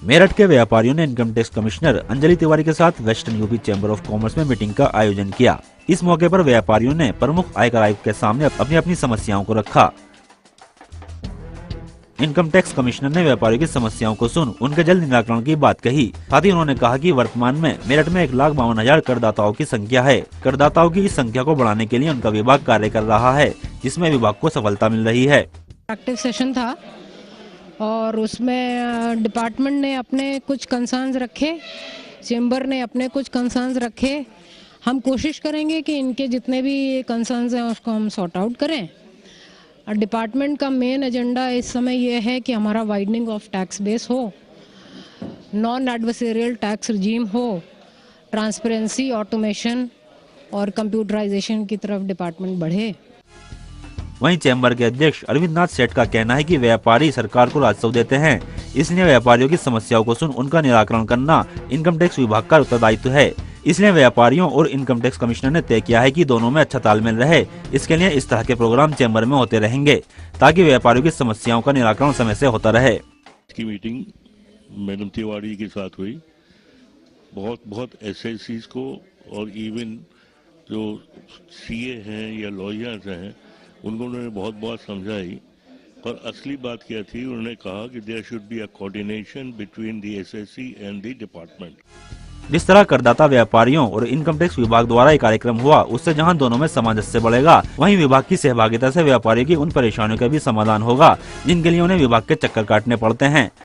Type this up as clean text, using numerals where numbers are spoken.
मेरठ के व्यापारियों ने income tax commissioner Anjali Tiwari के साथ western UP chamber of commerce में मीटिंग का आयोजन किया। इस मौके पर व्यापारियों ने प्रमुख आयकर आयुक्त के सामने अपनी अपनी समस्याओं को रखा। इनकम टैक्स कमिश्नर ने व्यापारियों की समस्याओं को सुन उनके जल्द निराकरण की बात कही। साथ ही उन्होंने कहा कि वर्तमान में मेरठ में 1,52,000 करदाताओं की संख्या है। करदाताओं की इस संख्या को बढ़ाने के लिए उनका विभाग कार्य कर रहा है, जिसमें विभाग को सफलता मिल रही है। एक्टिव सेशन था और उसमें डिपार्टमेंट ने अपने कुछ कंसर्न्स रखे, चेंबर ने अपने कुछ कंसर्न्स रखे। हम कोशिश करेंगे कि इनके जितने भी कंसर्न्स हैं उसको हम सॉर्ट आउट करें। और डिपार्टमेंट का मेन एजेंडा इस समय ये है कि हमारा वाइडनिंग ऑफ टैक्स बेस हो, नॉन एडवर्सरियल टैक्स रिजीम हो, ट्रांसपेरेंसी, ऑटोमेशन और कंप्यूटराइजेशन की तरफ डिपार्टमेंट बढ़े। वहीं चैम्बर के अध्यक्ष अरविंद नाथ सेठ का कहना है कि व्यापारी सरकार को राजस्व देते हैं, इसलिए व्यापारियों की समस्याओं को सुन उनका निराकरण करना इनकम टैक्स विभाग का उत्तरदायित्व है। इसलिए व्यापारियों और इनकम टैक्स कमिश्नर ने तय किया है कि दोनों में अच्छा तालमेल रहे। इसके लिए इस तरह के प्रोग्राम चैम्बर में होते रहेंगे ताकि व्यापारियों की समस्याओं का निराकरण समय से होता रहे। की मीटिंग मैडम तिवारी के साथ हुई। बहुत एसएससीज को और इवन जो सीए हैं या लॉयर्स हैं उनको उन्होंने बहुत समझाई। पर असली बात क्या थी, उन्होंने कहा कि there should be a coordination between the SSC and the department. जिस तरह करदाता व्यापारियों और इनकम टैक्स विभाग द्वारा एक कार्यक्रम हुआ, उससे जहां दोनों में सामंजस्य बढ़ेगा, वहीं विभाग की सहभागिता से व्यापारियों की उन परेशानियों का भी समाधान होगा जिनके लिए उन्हें विभाग के चक्कर काटने पड़ते हैं।